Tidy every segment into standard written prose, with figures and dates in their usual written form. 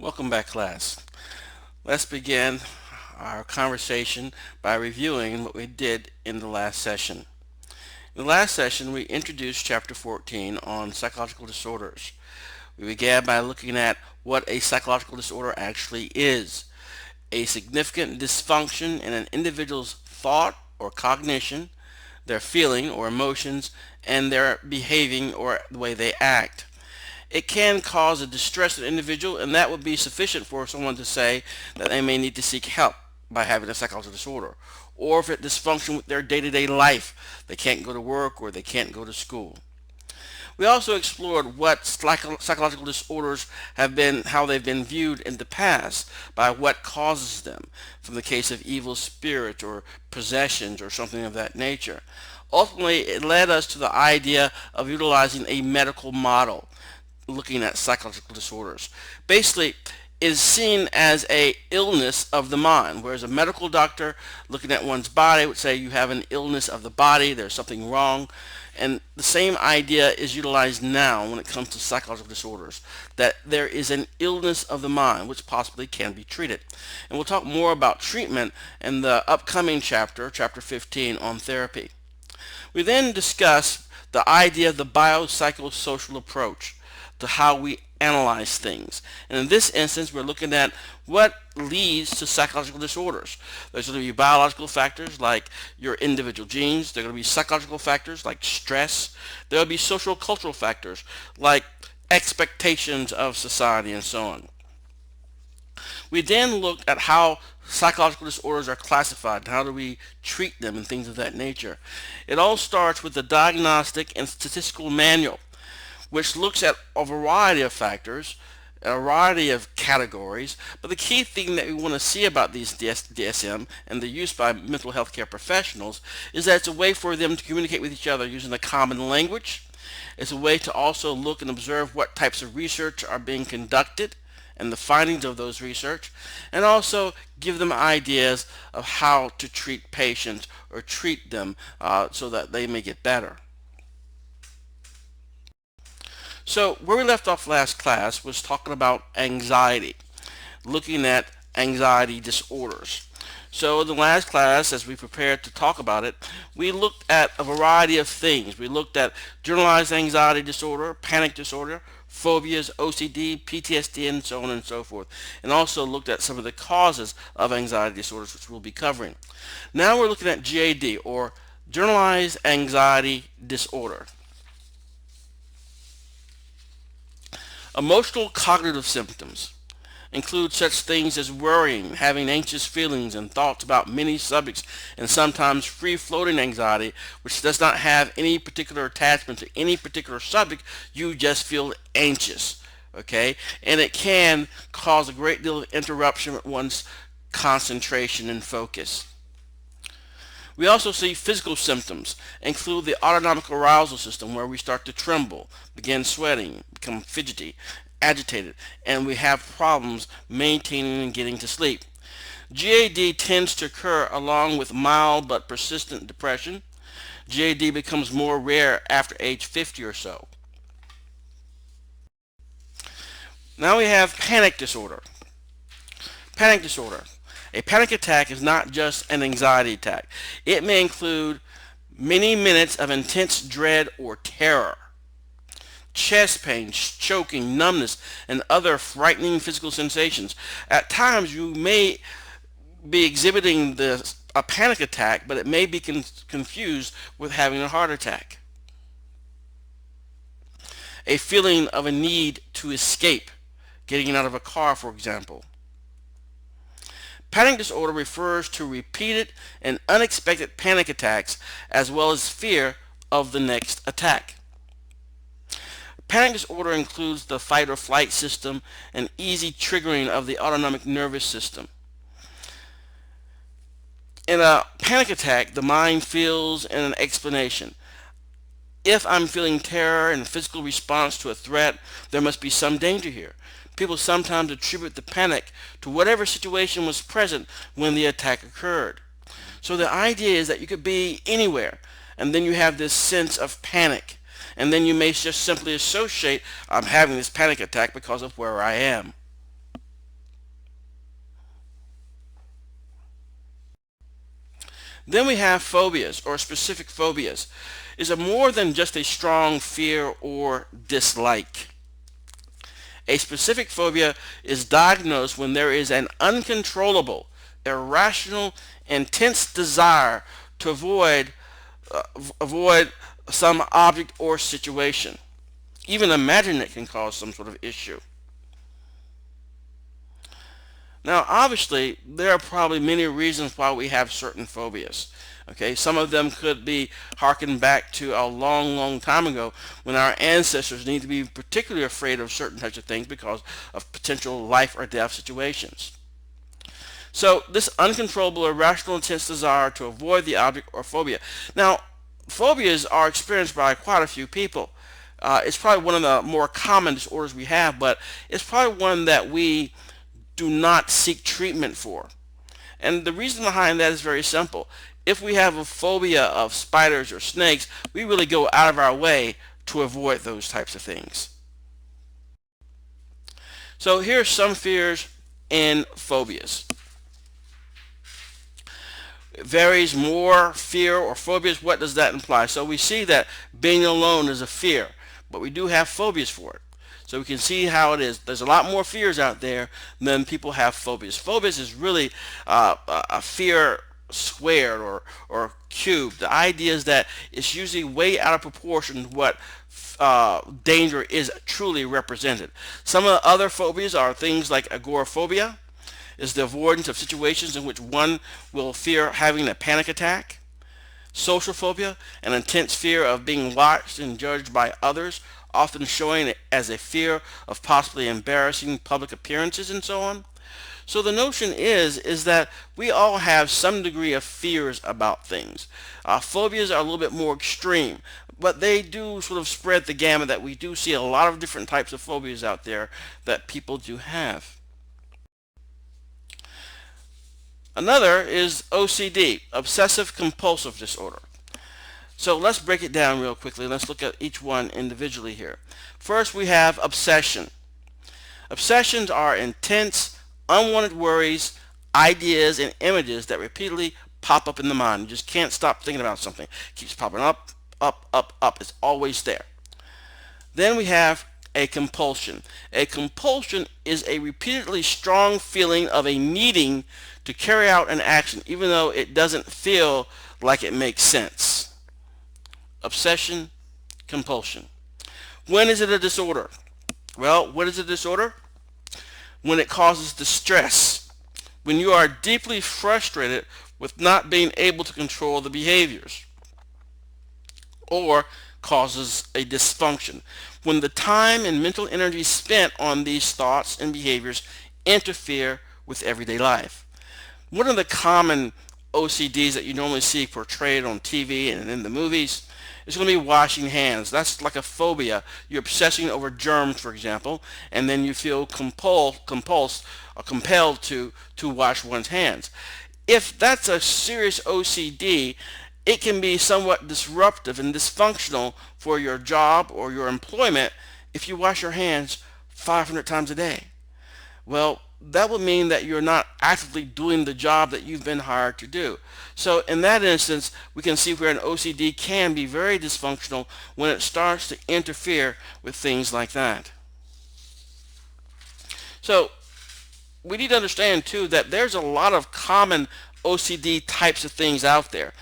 Welcome back, class. Let's begin our conversation by reviewing what we did in the last session. In the last session, we introduced Chapter 14 on psychological disorders. We began by looking at what a psychological disorder actually is: a significant dysfunction in an individual's thought or cognition, their feeling or emotions, and their behaving or the way they act. It can cause a distress to the individual, and that would be sufficient for someone to say that they may need to seek help by having a psychological disorder. Or if it dysfunction with their day-to-day life, they can't go to work or they can't go to school. We also explored what psychological disorders have been, how they've been viewed in the past, by what causes them, from the case of evil spirits or possessions or something of that nature. Ultimately, it led us to the idea of utilizing a medical model looking at psychological disorders. Basically, is seen as a illness of the mind, whereas a medical doctor looking at one's body would say you have an illness of the body, there's something wrong. And the same idea is utilized now when it comes to psychological disorders, that there is an illness of the mind which possibly can be treated. And we'll talk more about treatment in the upcoming chapter, chapter 15, on therapy. We then discuss the idea of the biopsychosocial approach to how we analyze things. And in this instance, we're looking at what leads to psychological disorders. There's going to be biological factors like your individual genes. There are going to be psychological factors like stress. There will be social cultural factors like expectations of society and so on. We then looked at how psychological disorders are classified and how do we treat them and things of that nature. It all starts with the Diagnostic and Statistical Manual, which looks at a variety of factors, a variety of categories, but the key thing that we want to see about these DSM and the use by mental health care professionals is that it's a way for them to communicate with each other using a common language. It's a way to also look and observe what types of research are being conducted and the findings of those research, and also give them ideas of how to treat patients or treat them so that they may get better. So where we left off last class was talking about anxiety, looking at anxiety disorders. So in the last class, as we prepared to talk about it, we looked at a variety of things. We looked at generalized anxiety disorder, panic disorder, phobias, OCD, PTSD, and so on and so forth, and also looked at some of the causes of anxiety disorders, which we'll be covering. Now we're looking at GAD, or generalized anxiety disorder. Emotional cognitive symptoms include such things as worrying, having anxious feelings and thoughts about many subjects, and sometimes free-floating anxiety, which does not have any particular attachment to any particular subject. You just feel anxious, okay? And it can cause a great deal of interruption with one's concentration and focus. We also see physical symptoms include the autonomic arousal system, where we start to tremble, begin sweating, become fidgety, agitated, and we have problems maintaining and getting to sleep. GAD tends to occur along with mild but persistent depression. GAD becomes more rare after age 50 or so. Now we have panic disorder. Panic disorder. A panic attack is not just an anxiety attack. It may include many minutes of intense dread or terror, chest pain, choking, numbness, and other frightening physical sensations. At times you may be exhibiting a panic attack, but it may be confused with having a heart attack. A feeling of a need to escape, getting out of a car, for example. Panic disorder refers to repeated and unexpected panic attacks, as well as fear of the next attack. Panic disorder includes the fight or flight system and easy triggering of the autonomic nervous system. In a panic attack, the mind feels an explanation. If I'm feeling terror and physical response to a threat, there must be some danger here. People sometimes attribute the panic to whatever situation was present when the attack occurred. So the idea is that you could be anywhere, and then you have this sense of panic. And then you may just simply associate, I'm having this panic attack because of where I am. Then we have phobias or specific phobias. Is a more than just a strong fear or dislike. A specific phobia is diagnosed when there is an uncontrollable, irrational, intense desire to avoid some object or situation. Even imagining it can cause some sort of issue. Now, obviously, there are probably many reasons why we have certain phobias. Okay, some of them could be harkened back to a long, long time ago when our ancestors need to be particularly afraid of certain types of things because of potential life or death situations. So, this uncontrollable, irrational, intense desire to avoid the object or phobia. Now, phobias are experienced by quite a few people. It's probably one of the more common disorders we have, but it's probably one that we do not seek treatment for. And the reason behind that is very simple. If we have a phobia of spiders or snakes, we really go out of our way to avoid those types of things. So here are some fears and phobias. It varies more fear or phobias. What does that imply? So we see that being alone is a fear, but we do have phobias for it. So we can see how it is. There's a lot more fears out there than people have phobias. Phobias is really a fear squared or cubed. The idea is that it's usually way out of proportion to what danger is truly represented. Some of the other phobias are things like agoraphobia, is the avoidance of situations in which one will fear having a panic attack. Social phobia, an intense fear of being watched and judged by others, often showing it as a fear of possibly embarrassing public appearances and so on. So the notion is that we all have some degree of fears about things. Phobias are a little bit more extreme, but they do sort of spread the gamut that we do see a lot of different types of phobias out there that people do have. Another is OCD, obsessive compulsive disorder. So let's break it down real quickly. Let's look at each one individually here. First, we have obsession. Obsessions are intense, unwanted worries, ideas, and images that repeatedly pop up in the mind. You just can't stop thinking about something. It keeps popping up, up, up, up. It's always there. Then we have a compulsion. A compulsion is a repeatedly strong feeling of a needing to carry out an action, even though it doesn't feel like it makes sense. Obsession, compulsion. When is it a disorder? Well, what is a disorder? When it causes distress. When you are deeply frustrated with not being able to control the behaviors. Or causes a dysfunction. When the time and mental energy spent on these thoughts and behaviors interfere with everyday life. One of the common OCDs that you normally see portrayed on TV and in the movies is going to be washing hands. That's like a phobia. You're obsessing over germs, for example, and then you feel compelled to wash one's hands. If that's a serious OCD, it can be somewhat disruptive and dysfunctional for your job or your employment if you wash your hands 500 times a day. Well, that would mean that you're not actively doing the job that you've been hired to do. So in that instance, we can see where an OCD can be very dysfunctional when it starts to interfere with things like that. So we need to understand too that there's a lot of common OCD types of things out there.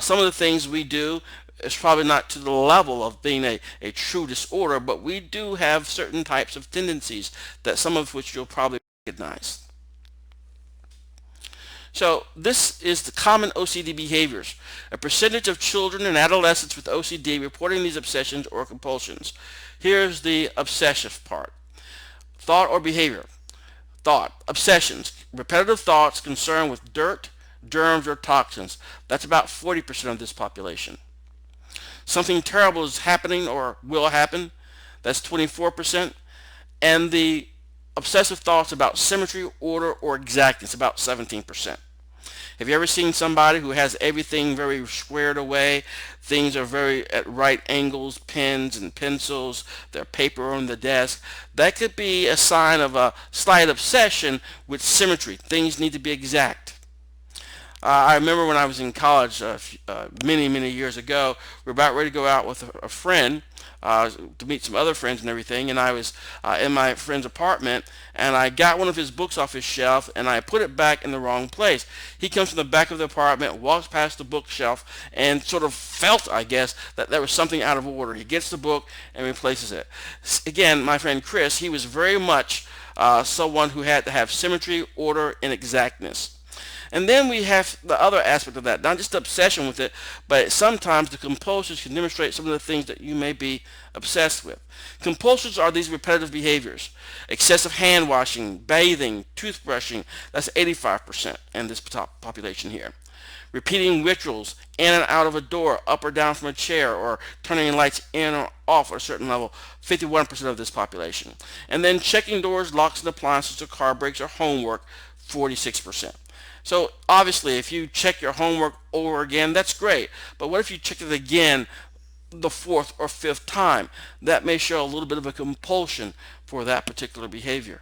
Some of the things we do is probably not to the level of being a true disorder, but we do have certain types of tendencies that some of which you'll probably recognize. So this is the common OCD behaviors. A percentage of children and adolescents with OCD reporting these obsessions or compulsions. Here's the obsessive part. Thought or behavior. Thought. Obsessions. Repetitive thoughts concerned with dirt, germs, or toxins. That's about 40% of this population. Something terrible is happening or will happen. That's 24%. And the obsessive thoughts about symmetry, order, or exactness, about 17%. Have you ever seen somebody who has everything very squared away? Things are very at right angles, pens and pencils, their paper on the desk. That could be a sign of a slight obsession with symmetry. Things need to be exact. I remember when I was in college many, many years ago, we were about ready to go out with a friend to meet some other friends and everything, and I was in my friend's apartment, and I got one of his books off his shelf, and I put it back in the wrong place. He comes from the back of the apartment, walks past the bookshelf, and sort of felt, I guess, that there was something out of order. He gets the book and replaces it. Again, my friend Chris, he was very much someone who had to have symmetry, order, and exactness. And then we have the other aspect of that, not just the obsession with it, but sometimes the compulsions can demonstrate some of the things that you may be obsessed with. Compulsions are these repetitive behaviors. Excessive hand washing, bathing, toothbrushing, that's 85% in this population here. Repeating rituals in and out of a door, up or down from a chair, or turning lights in or off at a certain level, 51% of this population. And then checking doors, locks, and appliances, or car brakes, or homework, 46%. So obviously, if you check your homework over again, that's great. But what if you check it again the fourth or fifth time? That may show a little bit of a compulsion for that particular behavior.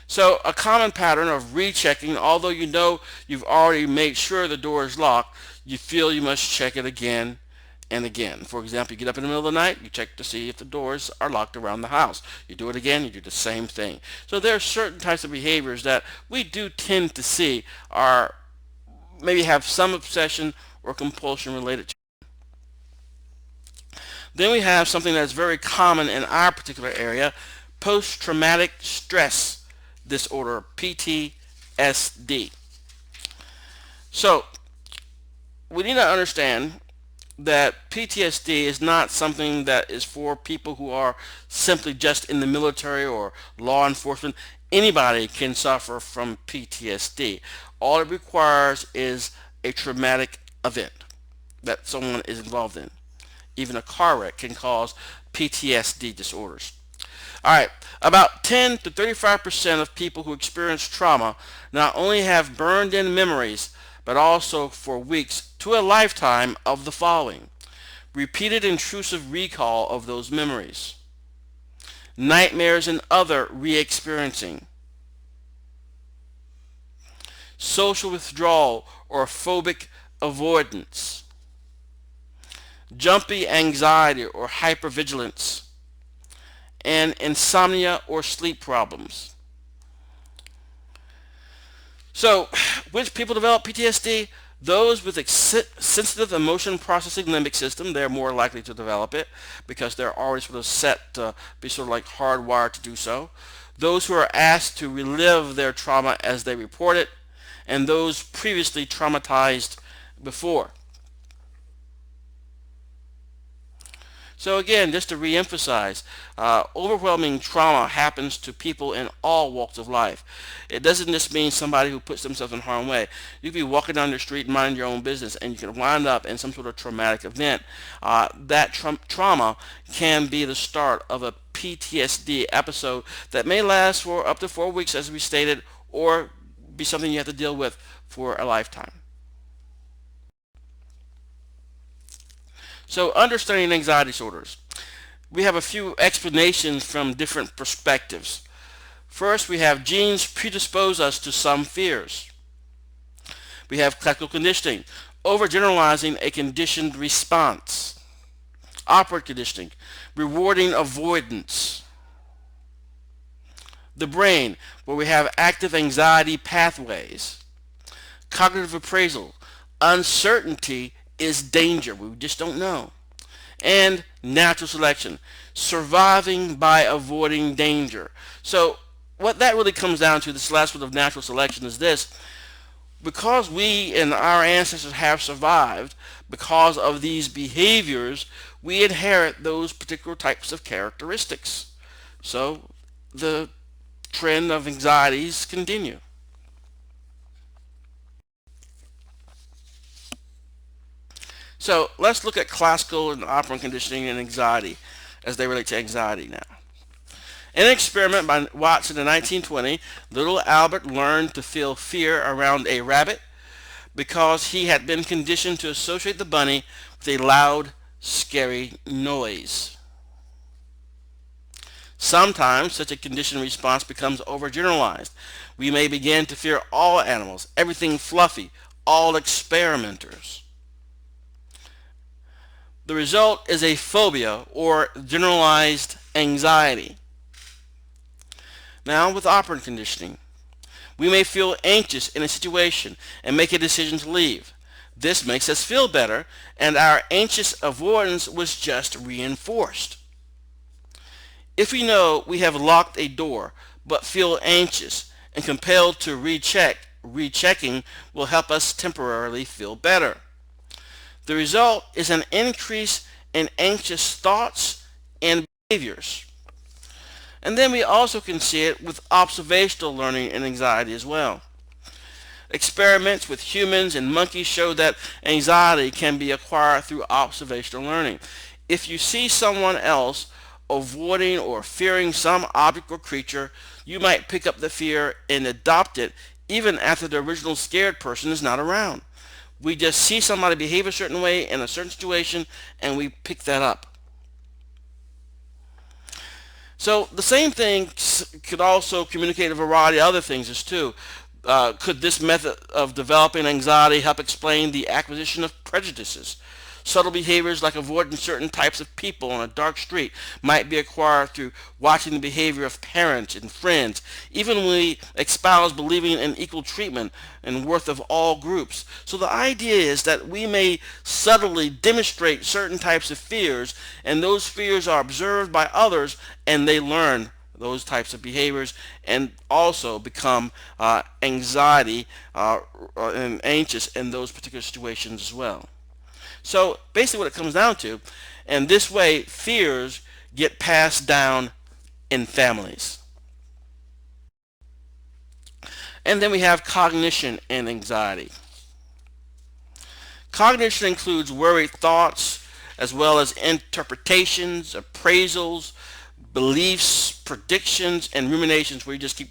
So a common pattern of rechecking, although you know you've already made sure the door is locked, you feel you must check it again and again. For example, you get up in the middle of the night, you check to see if the doors are locked around the house. You do it again, you do the same thing. So there are certain types of behaviors that we do tend to see are maybe have some obsession or compulsion related to. Then we have something that's very common in our particular area, post-traumatic stress disorder, PTSD. So we need to understand that PTSD is not something that is for people who are simply just in the military or law enforcement. Anybody can suffer from PTSD. All it requires is a traumatic event that someone is involved in. Even a car wreck can cause PTSD disorders. All right, about 10 to 35% of people who experience trauma not only have burned in memories, but also for weeks to a lifetime of the following: repeated intrusive recall of those memories, nightmares and other re-experiencing, social withdrawal or phobic avoidance, jumpy anxiety or hypervigilance, and insomnia or sleep problems. So, which people develop PTSD? Those with sensitive emotion processing limbic system, they're more likely to develop it because they're already sort of set to be sort of like hardwired to do so. Those who are asked to relive their trauma as they report it, and those previously traumatized before. So again, just to reemphasize, overwhelming trauma happens to people in all walks of life. It doesn't just mean somebody who puts themselves in harm's way. You could be walking down the street, minding your own business, and you can wind up in some sort of traumatic event. That trauma can be the start of a PTSD episode that may last for up to 4 weeks, as we stated, or be something you have to deal with for a lifetime. So understanding anxiety disorders. We have a few explanations from different perspectives. First, we have genes predispose us to some fears. We have classical conditioning, overgeneralizing a conditioned response. Operant conditioning, rewarding avoidance. The brain, where we have active anxiety pathways. Cognitive appraisal, uncertainty is danger. We just don't know. And natural selection, surviving by avoiding danger. So what that really comes down to, this last one of natural selection, is this: because we and our ancestors have survived because of these behaviors, we inherit those particular types of characteristics. So the trend of anxieties continue. So let's look at classical and operant conditioning and anxiety as they relate to anxiety now. In an experiment by Watson in 1920, little Albert learned to feel fear around a rabbit because he had been conditioned to associate the bunny with a loud, scary noise. Sometimes such a conditioned response becomes overgeneralized. We may begin to fear all animals, everything fluffy, all experimenters. The result is a phobia or generalized anxiety. Now, with operant conditioning, we may feel anxious in a situation and make a decision to leave. This makes us feel better, and our anxious avoidance was just reinforced. If we know we have locked a door but feel anxious and compelled to rechecking will help us temporarily feel better. The result is an increase in anxious thoughts and behaviors. And then we also can see it with observational learning and anxiety as well. Experiments with humans and monkeys show that anxiety can be acquired through observational learning. If you see someone else avoiding or fearing some object or creature, you might pick up the fear and adopt it even after the original scared person is not around. We just see somebody behave a certain way in a certain situation and we pick that up. So the same thing could also communicate a variety of other things as too. Could this method of developing anxiety help explain the acquisition of prejudices? Subtle behaviors like avoiding certain types of people on a dark street might be acquired through watching the behavior of parents and friends. Even when we espouse believing in equal treatment and worth of all groups. So the idea is that we may subtly demonstrate certain types of fears, and those fears are observed by others, and they learn those types of behaviors and also become anxiety and anxious in those particular situations as well. So basically what it comes down to, and this way fears get passed down in families. And then we have cognition and anxiety. Cognition includes worried thoughts as well as interpretations, appraisals, beliefs, predictions, and ruminations where you just keep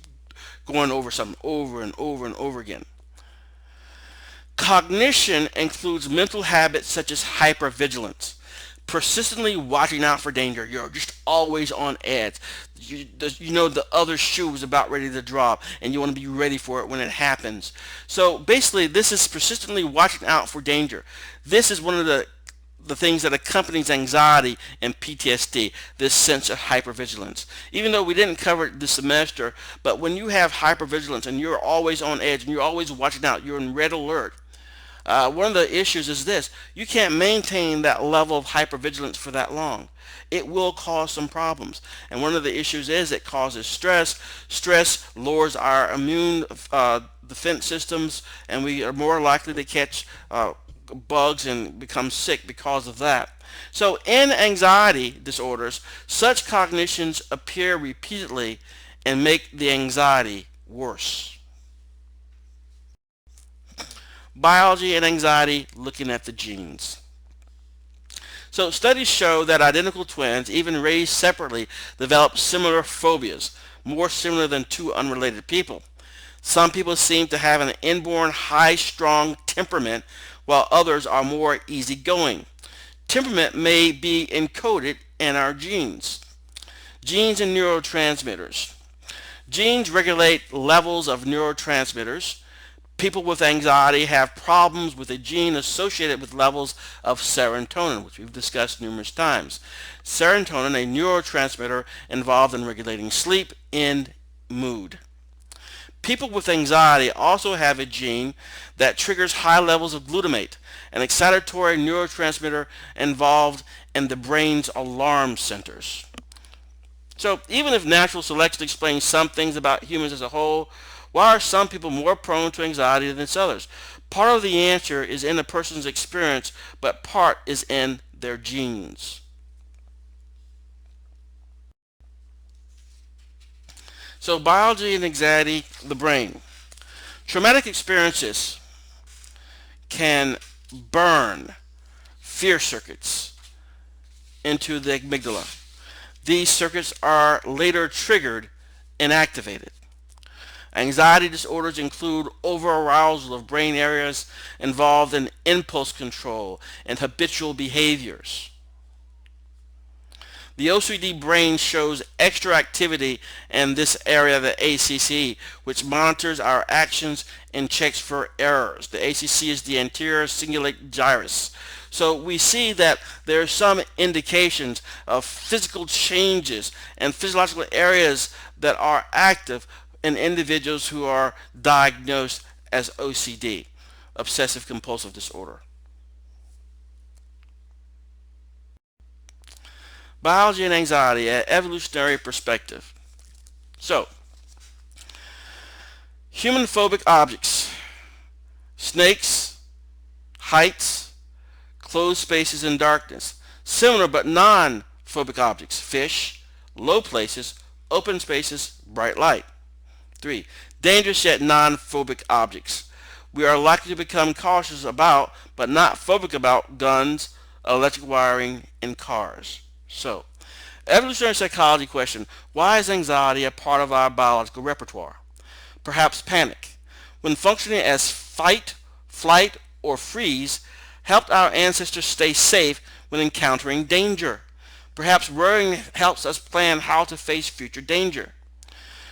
going over something over and over and over again. Cognition includes mental habits such as hypervigilance, persistently watching out for danger. You're just always on edge. You know the other shoe is about ready to drop and you want to be ready for it when it happens. So basically this is persistently watching out for danger. This is one of the things that accompanies anxiety and PTSD, this sense of hypervigilance. Even though we didn't cover it this semester, but when you have hypervigilance and you're always on edge and you're always watching out, you're in red alert, one of the issues is this: you can't maintain that level of hypervigilance for that long. It will cause some problems. And one of the issues is it causes stress. Stress lowers our immune defense systems, and we are more likely to catch bugs and become sick because of that. So in anxiety disorders, such cognitions appear repeatedly and make the anxiety worse. Biology and anxiety, looking at the genes. So studies show that identical twins, even raised separately, develop similar phobias, more similar than two unrelated people. Some people seem to have an inborn high-strung temperament, while others are more easygoing. Temperament may be encoded in our genes. Genes and neurotransmitters. Genes regulate levels of neurotransmitters. People with anxiety have problems with a gene associated with levels of serotonin, which we've discussed numerous times. Serotonin, a neurotransmitter involved in regulating sleep and mood. People with anxiety also have a gene that triggers high levels of glutamate, an excitatory neurotransmitter involved in the brain's alarm centers. So even if natural selection explains some things about humans as a whole, why are some people more prone to anxiety than others? Part of the answer is in a person's experience, but part is in their genes. So biology and anxiety, the brain. Traumatic experiences can burn fear circuits into the amygdala. These circuits are later triggered and activated. Anxiety disorders include overarousal of brain areas involved in impulse control and habitual behaviors. The OCD brain shows extra activity in this area, the ACC, which monitors our actions and checks for errors. The ACC is the anterior cingulate gyrus. So we see that there are some indications of physical changes and physiological areas that are active in individuals who are diagnosed as OCD, obsessive compulsive disorder. Biology and anxiety, an evolutionary perspective. So, human phobic objects, snakes, heights, closed spaces and darkness. Similar but non-phobic objects, fish, low places, open spaces, bright light. 3. Dangerous yet non-phobic objects. We are likely to become cautious about, but not phobic about, guns, electric wiring, and cars. So, evolutionary psychology question, why is anxiety a part of our biological repertoire? Perhaps panic, when functioning as fight, flight, or freeze, helped our ancestors stay safe when encountering danger. Perhaps worrying helps us plan how to face future danger.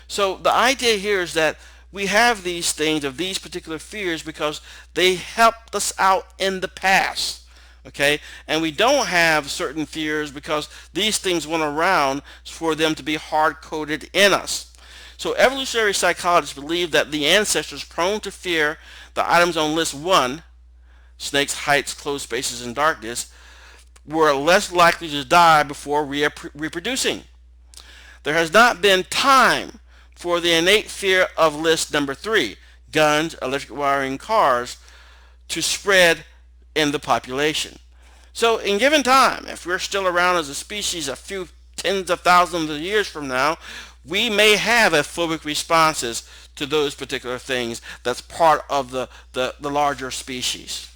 So the idea here is that we have these things of these particular fears because they helped us out in the past. Okay, and we don't have certain fears because these things went around for them to be hard-coded in us. So evolutionary psychologists believe that the ancestors prone to fear the items on list 1, snakes, heights, closed spaces, and darkness, were less likely to die before reproducing. There has not been time for the innate fear of list number 3, guns, electric wiring, cars, to spread in the population. So in given time, if we're still around as a species a few tens of thousands of years from now, we may have a phobic responses to those particular things that's part of the larger species.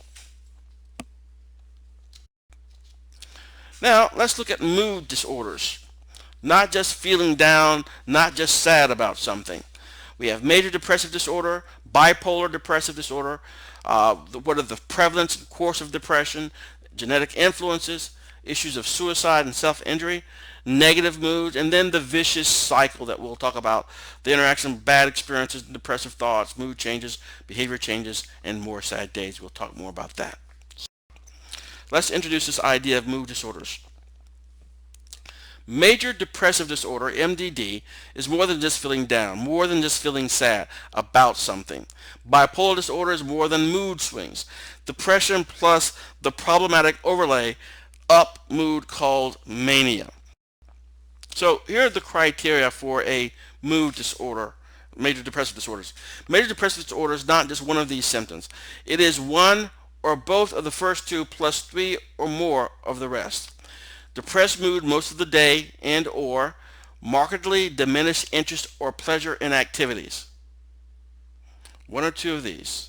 Now let's look at mood disorders. Not just feeling down, not just sad about something. We have major depressive disorder, bipolar depressive disorder, what are the prevalence and course of depression, genetic influences, issues of suicide and self-injury, negative moods, and then the vicious cycle that we'll talk about, the interaction of bad experiences, depressive thoughts, mood changes, behavior changes, and more sad days. We'll talk more about that. Let's introduce this idea of mood disorders. Major depressive disorder, MDD, is more than just feeling down, more than just feeling sad about something. Bipolar disorder is more than mood swings. Depression plus the problematic overlay up mood called mania. So here are the criteria for a mood disorder, major depressive disorders. Major depressive disorder is not just one of these symptoms. It is one or both of the first two plus 3 or more of the rest. Depressed mood most of the day and or markedly diminished interest or pleasure in activities. One or two of these.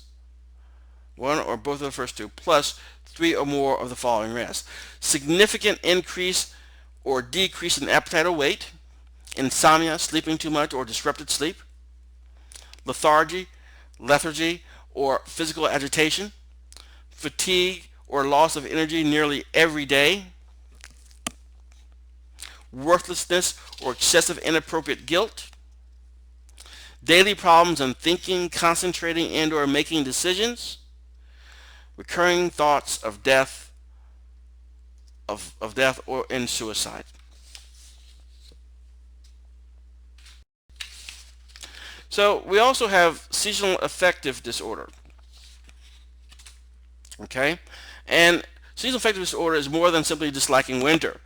One or both of the first two plus 3 or more of the following rest. Significant increase or decrease in appetite or weight. Insomnia, sleeping too much or disrupted sleep. Lethargy, or physical agitation. Fatigue or loss of energy nearly every day. Worthlessness or excessive inappropriate guilt, daily problems in thinking, concentrating, and or making decisions, recurring thoughts of death, or in suicide. So we also have seasonal affective disorder. Okay, and seasonal affective disorder is more than simply disliking winter.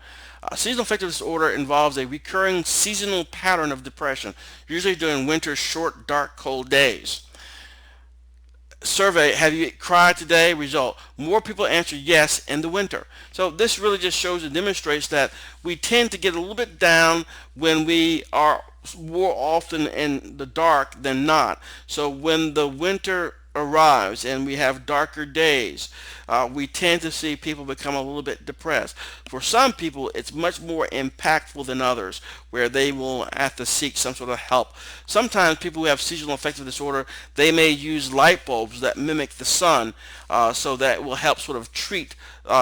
Seasonal affective disorder involves a recurring seasonal pattern of depression, usually during winter's short, dark, cold days. Survey, have you cried today? Result, more people answer yes in the winter. So this really just shows and demonstrates that we tend to get a little bit down when we are more often in the dark than not. So when the winter arrives and we have darker days, we tend to see people become a little bit depressed. For some people, it's much more impactful than others, where they will have to seek some sort of help. Sometimes people who have seasonal affective disorder, they may use light bulbs that mimic the sun, so that it will help sort of treat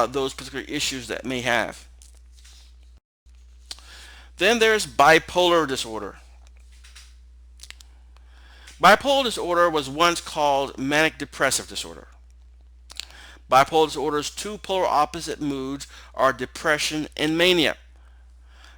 those particular issues that may have. Then there's bipolar disorder. Bipolar disorder was once called manic depressive disorder. Bipolar disorder's two polar opposite moods are depression and mania.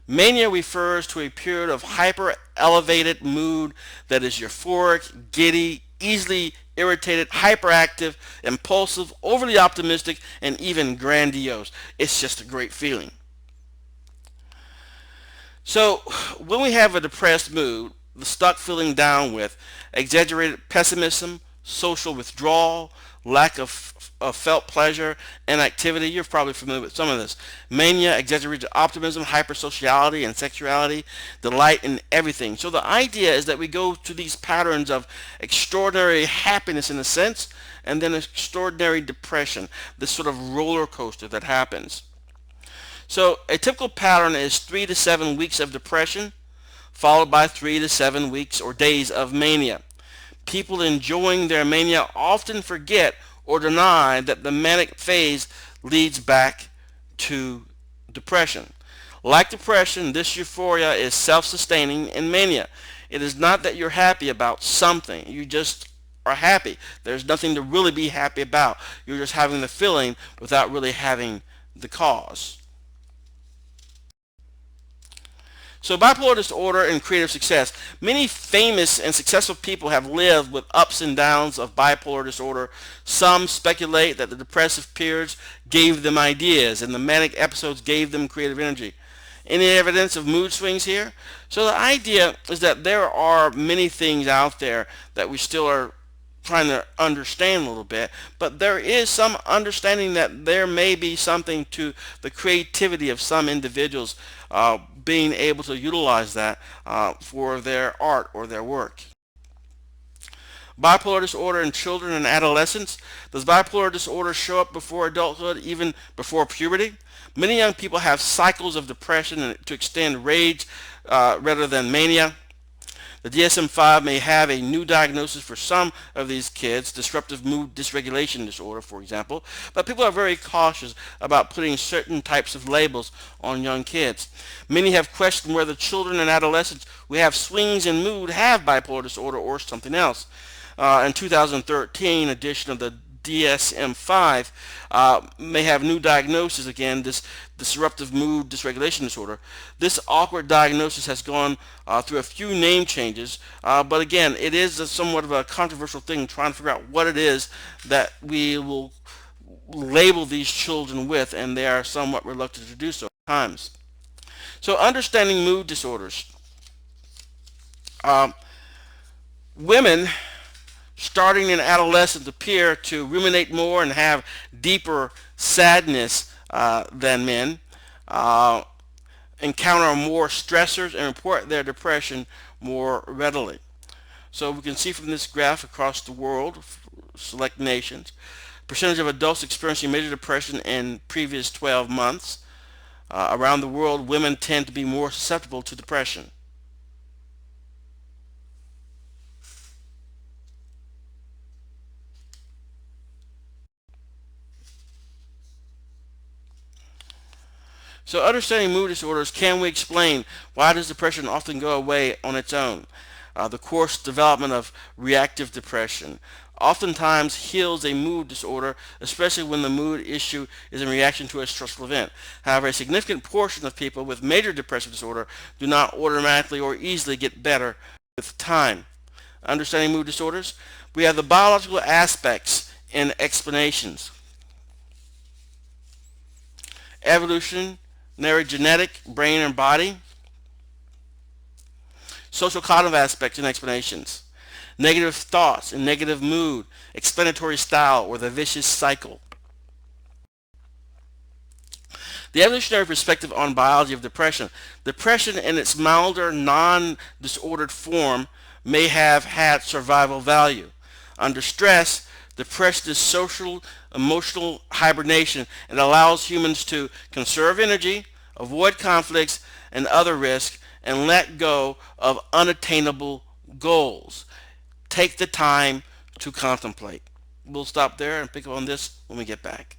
Mania refers to a period of hyper elevated mood that is euphoric, giddy, easily irritated, hyperactive, impulsive, overly optimistic, and even grandiose. It's just a great feeling. So when we have a depressed mood, the stuck feeling down with exaggerated pessimism, social withdrawal, lack of felt pleasure and activity. You're probably familiar with some of this. Mania, exaggerated optimism, hypersociality and sexuality, delight in everything. So the idea is that we go to these patterns of extraordinary happiness in a sense, and then extraordinary depression, this sort of roller coaster that happens. So a typical pattern is 3 to 7 weeks of depression, followed by 3 to 7 weeks or days of mania. People enjoying their mania often forget or deny that the manic phase leads back to depression. Like depression, this euphoria is self-sustaining in mania. It is not that you're happy about something. You just are happy. There's nothing to really be happy about. You're just having the feeling without really having the cause. So bipolar disorder and creative success. Many famous and successful people have lived with ups and downs of bipolar disorder. Some speculate that the depressive periods gave them ideas and the manic episodes gave them creative energy. Any evidence of mood swings here? So the idea is that there are many things out there that we still are trying to understand a little bit, but there is some understanding that there may be something to the creativity of some individuals being able to utilize that for their art or their work. Bipolar disorder in children and adolescents. Does bipolar disorder show up before adulthood, even before puberty? Many young people have cycles of depression to extend rage rather than mania. The DSM-5 may have a new diagnosis for some of these kids, disruptive mood dysregulation disorder, for example, but people are very cautious about putting certain types of labels on young kids. Many have questioned whether children and adolescents who have swings in mood have bipolar disorder or something else. In 2013 edition of the DSM-5 may have new diagnosis again, this disruptive mood dysregulation disorder. This awkward diagnosis has gone through a few name changes, but again, it is somewhat of a controversial thing trying to figure out what it is that we will label these children with, and they are somewhat reluctant to do so at times. So understanding mood disorders. Women starting in adolescence appear to ruminate more and have deeper sadness than men, encounter more stressors, and report their depression more readily. So we can see from this graph across the world, select nations, percentage of adults experiencing major depression in previous 12 months. Around the world, women tend to be more susceptible to depression. So understanding mood disorders, can we explain why does depression often go away on its own? The course development of reactive depression oftentimes heals a mood disorder, especially when the mood issue is in reaction to a stressful event. However, a significant portion of people with major depressive disorder do not automatically or easily get better with time. Understanding mood disorders, we have the biological aspects and explanations. Evolutionary genetic, brain and body. Social cognitive aspects and explanations. Negative thoughts and negative mood, explanatory style, or the vicious cycle. The evolutionary perspective on biology of depression. Depression in its milder, non-disordered form may have had survival value. Under stress, depression is social, emotional hibernation and allows humans to conserve energy, avoid conflicts and other risks, and let go of unattainable goals. Take the time to contemplate. We'll stop there and pick up on this when we get back.